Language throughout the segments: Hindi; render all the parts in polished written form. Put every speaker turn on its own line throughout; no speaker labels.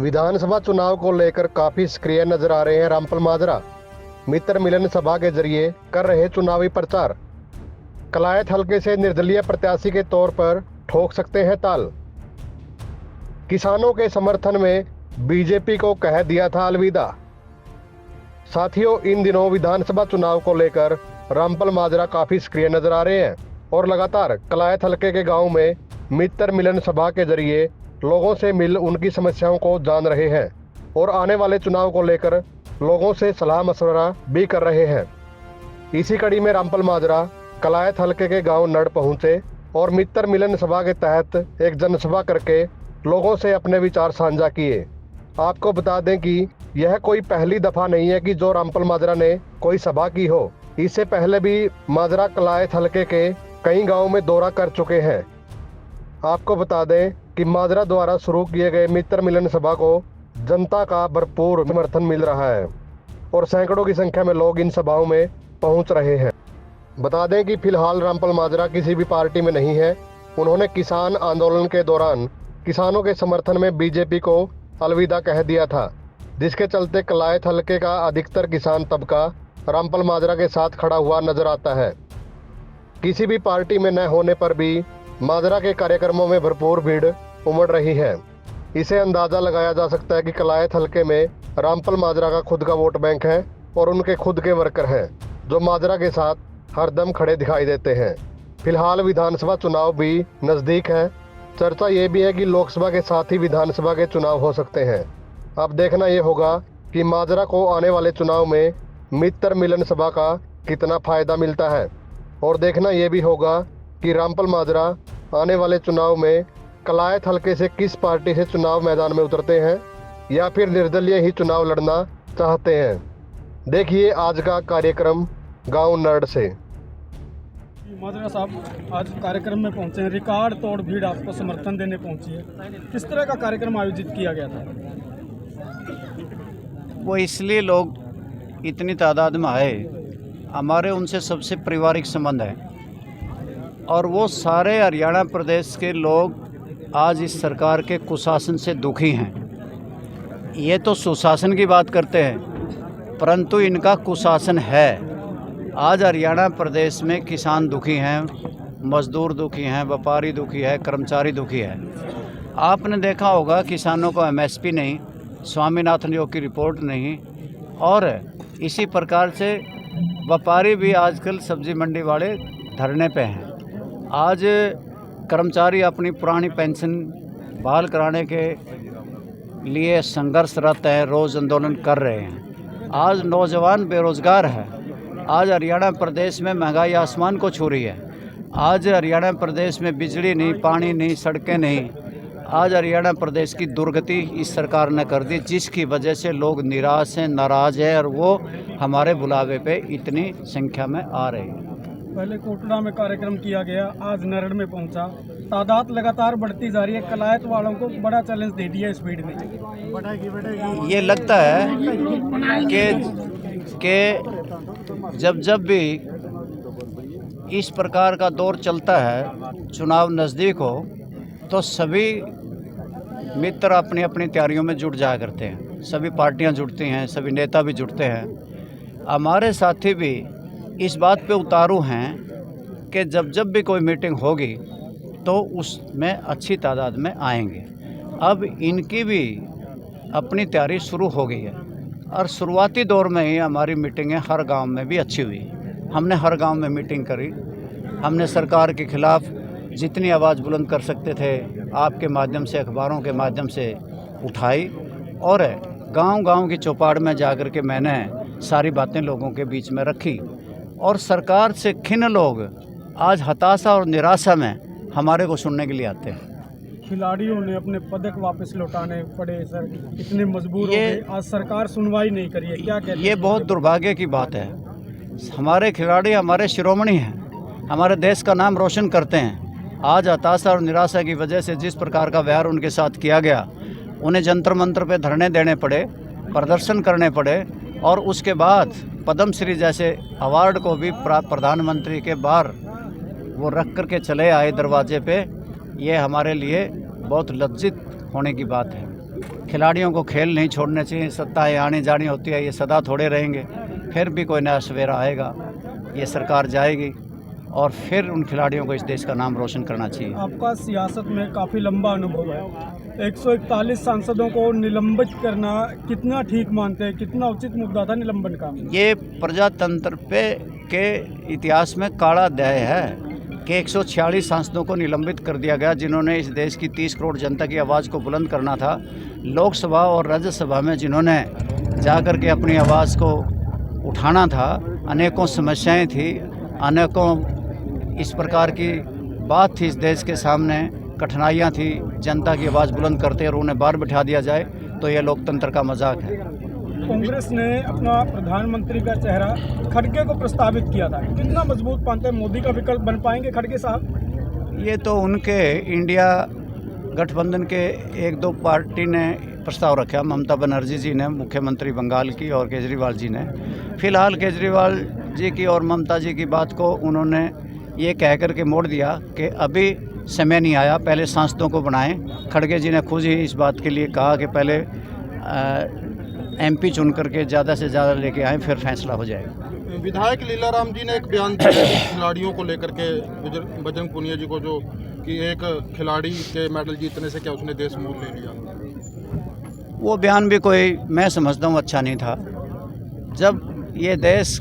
विधानसभा चुनाव को लेकर काफी सक्रिय नजर आ रहे हैं रामपाल माजरा। मित्र मिलन सभा के जरिए कर रहे चुनावी प्रचार। कलायत हलके से निर्दलीय प्रत्याशी के तौर पर ठोक सकते हैं ताल। किसानों के समर्थन में बीजेपी को कह दिया था अलविदा। साथियों, इन दिनों विधानसभा चुनाव को लेकर रामपाल माजरा काफी सक्रिय नजर आ रहे हैं और लगातार कलायत हलके के गांव में मित्र मिलन सभा के जरिए लोगों से मिल उनकी समस्याओं को जान रहे हैं और आने वाले चुनाव को लेकर लोगों से सलाह मशवरा भी कर रहे हैं। इसी कड़ी में रामपाल माजरा कलायत हलके के गांव नड़ पहुंचे और मित्र मिलन सभा के तहत एक जनसभा करके लोगों से अपने विचार साझा किए। आपको बता दें कि यह कोई पहली दफा नहीं है कि जो रामपाल माजरा ने कोई सभा की हो। इससे पहले भी माजरा कलायत हलके के कई गाँव में दौरा कर चुके हैं। आपको बता दें कि माजरा द्वारा शुरू किए गए मित्र मिलन सभा को जनता का भरपूर समर्थन मिल रहा है और सैकड़ों की संख्या में लोग इन सभाओं में पहुंच रहे हैं। बता दें कि फिलहाल रामपाल माजरा किसी भी पार्टी में नहीं है। उन्होंने किसान आंदोलन के दौरान किसानों के समर्थन में बीजेपी को अलविदा कह दिया था, जिसके चलते कलायत हलके का अधिकतर किसान तबका रामपाल माजरा के साथ खड़ा हुआ नजर आता है। किसी भी पार्टी में न होने पर भी माजरा के कार्यक्रमों में भरपूर भीड़ उमड़ रही है। इसे अंदाजा लगाया जा सकता है कि कलायत हलके में रामपाल माजरा का खुद का वोट बैंक है और उनके खुद के वर्कर हैं जो माजरा के साथ हरदम खड़े दिखाई देते हैं। फिलहाल विधानसभा चुनाव भी नज़दीक है। चर्चा ये भी है कि लोकसभा के साथ ही विधानसभा के चुनाव हो सकते हैं। अब देखना ये होगा कि माजरा को आने वाले चुनाव में मित्र मिलन सभा का कितना फायदा मिलता है और देखना ये भी होगा कि रामपाल माजरा आने वाले चुनाव में कलायत हलके से किस पार्टी से चुनाव मैदान में उतरते हैं या फिर निर्दलीय ही चुनाव लड़ना चाहते हैं। देखिए आज का कार्यक्रम गांव नड़ से।
माजरा साहब आज कार्यक्रम में पहुंचे हैं, रिकॉर्ड तोड़ भीड़ आपको समर्थन देने पहुंची है। किस तरह का कार्यक्रम आयोजित किया गया था?
वो इसलिए लोग इतनी तादाद में आए, हमारे उनसे सबसे पारिवारिक संबंध है और वो सारे हरियाणा प्रदेश के लोग आज इस सरकार के कुशासन से दुखी हैं। ये तो सुशासन की बात करते हैं परंतु इनका कुशासन है। आज हरियाणा प्रदेश में किसान दुखी हैं, मजदूर दुखी हैं, व्यापारी दुखी है, कर्मचारी दुखी है। आपने देखा होगा किसानों को एमएसपी नहीं, स्वामीनाथन योग की रिपोर्ट नहीं और इसी प्रकार से व्यापारी भी आजकल सब्जी मंडी वाले धरने पे हैं। आज कर्मचारी अपनी पुरानी पेंशन बहाल कराने के लिए संघर्षरत हैं, रोज़ आंदोलन कर रहे हैं। आज नौजवान बेरोज़गार है। आज हरियाणा प्रदेश में महंगाई आसमान को छू रही है। आज हरियाणा प्रदेश में बिजली नहीं, पानी नहीं, सड़कें नहीं। आज हरियाणा प्रदेश की दुर्गति इस सरकार ने कर दी, जिसकी वजह से लोग निराश हैं, नाराज़ हैं और वो हमारे बुलावे पे इतनी संख्या में आ रहे हैं।
पहले कोटड़ा में कार्यक्रम किया गया, आज नरड़ में पहुंचा। तादाद लगातार बढ़ती जा रही है। कलायत वालों को बड़ा चैलेंज दे दिया इस भीड़ ने।
ये लगता है कि जब भी इस प्रकार का दौर चलता है, चुनाव नज़दीक हो, तो सभी मित्र अपनी अपनी तैयारियों में जुट जाया करते हैं। सभी पार्टियां जुटती हैं, सभी नेता भी जुटते हैं। हमारे साथी भी इस बात पे उतारू हैं कि जब भी कोई मीटिंग होगी तो उसमें अच्छी तादाद में आएंगे। अब इनकी भी अपनी तैयारी शुरू हो गई है और शुरुआती दौर में ही हमारी मीटिंगें हर गांव में भी अच्छी हुई। हमने हर गांव में मीटिंग करी। हमने सरकार के ख़िलाफ़ जितनी आवाज़ बुलंद कर सकते थे आपके माध्यम से, अखबारों के माध्यम से उठाई और गांव-गांव की चौपाड़ में जाकर के मैंने सारी बातें लोगों के बीच में रखी और सरकार से खिन्न लोग आज हताशा और निराशा में हमारे को सुनने के लिए आते हैं।
खिलाड़ियों ने अपने पदक वापस लौटाने पड़े सर, इतने मजबूर हो गए। आज सरकार सुनवाई नहीं करी है, क्या कहते हैं?
ये बहुत दुर्भाग्य की बात है। हमारे खिलाड़ी हमारे शिरोमणि हैं, हमारे देश का नाम रोशन करते हैं। आज हताशा और निराशा की वजह से जिस प्रकार का व्यवहार उनके साथ किया गया, उन्हें जंतर मंतर पे धरने देने पड़े, प्रदर्शन करने पड़े और उसके बाद पद्मश्री जैसे अवार्ड को भी प्रधानमंत्री के बाहर वो रख कर के चले आए दरवाजे पे। ये हमारे लिए बहुत लज्जित होने की बात है। खिलाड़ियों को खेल नहीं छोड़ने चाहिए। सत्ताएं आनी जानी होती है, ये सदा थोड़े रहेंगे। फिर भी कोई नया सवेरा आएगा, ये सरकार जाएगी और फिर उन खिलाड़ियों को इस देश का नाम रोशन करना चाहिए।
आपका सियासत में काफ़ी लंबा अनुभव है। 141 सांसदों को निलंबित करना कितना ठीक मानते हैं, कितना उचित मुद्दा था निलंबन का?
ये प्रजातंत्र के इतिहास में काला अध्याय है कि 146 सांसदों को निलंबित कर दिया गया, जिन्होंने इस देश की 30 करोड़ जनता की आवाज़ को बुलंद करना था। लोकसभा और राज्यसभा में जिन्होंने जाकर के अपनी आवाज़ को उठाना था, अनेकों समस्याएं थी, अनेकों इस प्रकार की बात थी इस देश के सामने, कठिनाइयां थी। जनता की आवाज़ बुलंद करते और उन्हें बाहर बिठा दिया जाए तो यह लोकतंत्र का मजाक है।
कांग्रेस ने अपना प्रधानमंत्री का चेहरा खड़गे को प्रस्तावित किया था। कितना मजबूत मानते हैं, मोदी का विकल्प बन पाएंगे खड़गे साहब?
ये तो उनके इंडिया गठबंधन के एक दो पार्टी ने प्रस्ताव रखा। ममता बनर्जी जी ने, मुख्यमंत्री बंगाल की, और केजरीवाल जी ने। फिलहाल केजरीवाल जी की और ममता जी की बात को उन्होंने ये कह कर के मोड़ दिया कि अभी समय नहीं आया, पहले सांसदों को बनाएं। खड़गे जी ने खुद ही इस बात के लिए कहा कि पहले एमपी चुन करके ज़्यादा से ज़्यादा लेके आएँ, फिर फैसला हो जाएगा।
विधायक लीलाराम जी ने एक बयान दिया खिलाड़ियों को लेकर के, बजरंग पुनिया जी को, जो कि एक खिलाड़ी के मेडल जीतने से क्या उसने देश मोड़ ले लिया।
वो बयान भी कोई, मैं समझता हूँ, अच्छा नहीं था। जब ये देश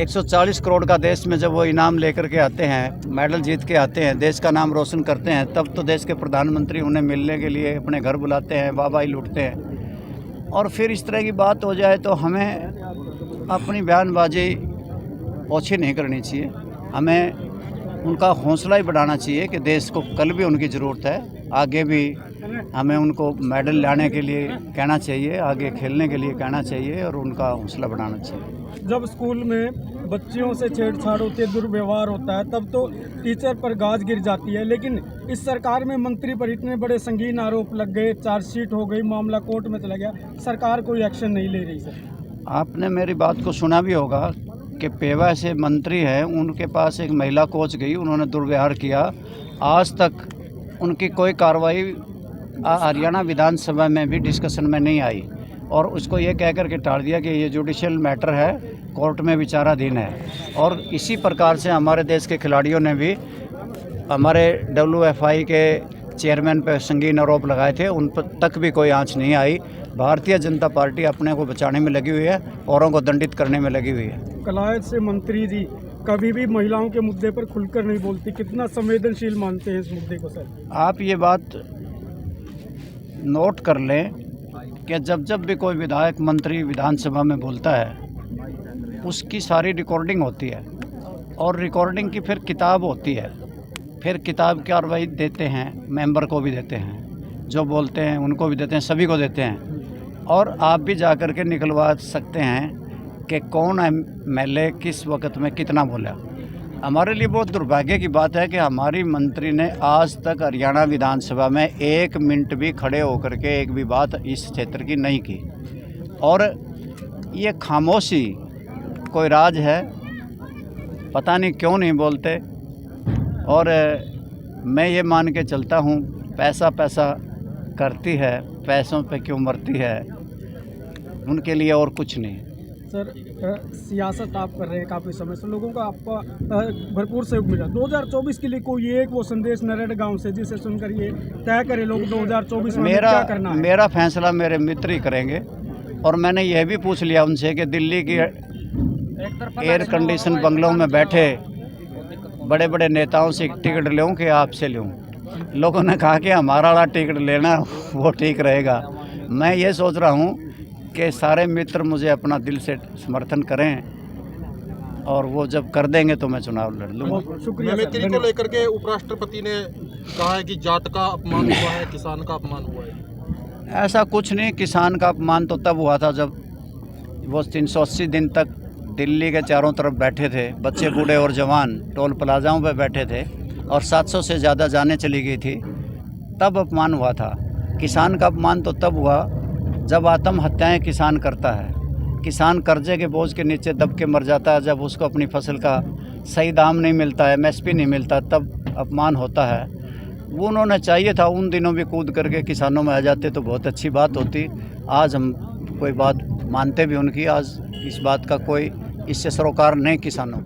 140 करोड़ का देश में जब वो इनाम लेकर के आते हैं, मेडल जीत के आते हैं, देश का नाम रोशन करते हैं, तब तो देश के प्रधानमंत्री उन्हें मिलने के लिए अपने घर बुलाते हैं, वाहवाही लूटते हैं। और फिर इस तरह की बात हो जाए तो हमें अपनी बयानबाजी ओछी नहीं करनी चाहिए। हमें उनका हौसला ही बढ़ाना चाहिए कि देश को कल भी उनकी ज़रूरत है, आगे भी हमें उनको मेडल लाने के लिए कहना चाहिए, आगे खेलने के लिए कहना चाहिए और उनका हौसला बढ़ाना चाहिए।
जब स्कूल में बच्चियों से छेड़छाड़ होती है, दुर्व्यवहार होता है, तब तो टीचर पर गाज गिर जाती है। लेकिन इस सरकार में मंत्री पर इतने बड़े संगीन आरोप लग गए, चार्जशीट हो गई, मामला कोर्ट में चला गया, सरकार कोई एक्शन नहीं ले रही। सर,
आपने मेरी बात को सुना भी होगा कि पेवा से मंत्री हैं, उनके पास एक महिला कोच गई, उन्होंने दुर्व्यवहार किया। आज तक उनकी कोई कार्रवाई हरियाणा विधानसभा में भी डिस्कशन में नहीं आई और उसको ये कह कर के टाल दिया कि ये जुडिशियल मैटर है, कोर्ट में विचाराधीन है। और इसी प्रकार से हमारे देश के खिलाड़ियों ने भी हमारे WFI के चेयरमैन पर संगीन आरोप लगाए थे, उन पर तक भी कोई आंच नहीं आई। भारतीय जनता पार्टी अपने को बचाने में लगी हुई है, औरों को दंडित करने में लगी हुई है।
कलायत से मंत्री जी कभी भी महिलाओं के मुद्दे पर खुलकर नहीं बोलती, कितना संवेदनशील मानते हैं इस मुद्दे को? सर,
आप ये बात नोट कर लें कि जब जब भी कोई विधायक मंत्री विधानसभा में बोलता है, उसकी सारी रिकॉर्डिंग होती है और रिकॉर्डिंग की फिर किताब होती है। फिर किताब की कार्रवाई देते हैं, मेंबर को भी देते हैं, जो बोलते हैं उनको भी देते हैं, सभी को देते हैं। और आप भी जा कर के निकलवा सकते हैं कि कौन MLA किस वक्त में कितना बोला। हमारे लिए बहुत दुर्भाग्य की बात है कि हमारी मंत्री ने आज तक हरियाणा विधानसभा में 1 मिनट भी खड़े होकर के एक भी बात इस क्षेत्र की नहीं की। और ये खामोशी कोई राज है, पता नहीं क्यों नहीं बोलते। और मैं ये मान के चलता हूँ, पैसा पैसा करती है, पैसों पे क्यों मरती है, उनके लिए और कुछ नहीं।
सर, सियासत आप कर रहे हैं काफ़ी समय से, लोगों का आपका भरपूर सहयोग मिला। 2024 के लिए कोई एक वो संदेश नरेड़ गांव से जिसे सुनकर ये तय करे लोग 2024 में क्या करना है?
मेरा फैसला मेरे मित्र ही करेंगे। और मैंने यह भी पूछ लिया उनसे कि दिल्ली की एयर कंडीशन बंगलों में बैठे बड़े बड़े नेताओं से टिकट लूँ कि आपसे लूँ। लोगों ने कहा कि हमारा वाला टिकट लेना वो ठीक रहेगा। मैं ये सोच रहा हूँ कि सारे मित्र मुझे अपना दिल से समर्थन करें और वो जब कर देंगे तो मैं चुनाव लड़ लूँगा।
शुक्रिया।
मिमिक्री को लेकर के उपराष्ट्रपति ने कहा है कि जाट का अपमान हुआ है, किसान का अपमान हुआ है।
ऐसा कुछ नहीं, किसान का अपमान तो तब हुआ था जब वो 380 दिन तक दिल्ली के चारों तरफ बैठे थे, बच्चे बूढ़े और जवान टोल प्लाजाओं पे बैठे थे और 700 से ज़्यादा जानें चली गई थी, तब अपमान हुआ था। किसान का अपमान तो तब हुआ जब आत्महत्याएं किसान करता है, किसान कर्जे के बोझ के नीचे दब के मर जाता है, जब उसको अपनी फसल का सही दाम नहीं मिलता है, MSP नहीं मिलता, तब अपमान होता है। वो उन्होंने चाहिए था उन दिनों भी कूद करके किसानों में आ जाते तो बहुत अच्छी बात होती। आज हम कोई बात मानते भी उनकी, आज इस बात का कोई इससे सरोकार नहीं किसानों।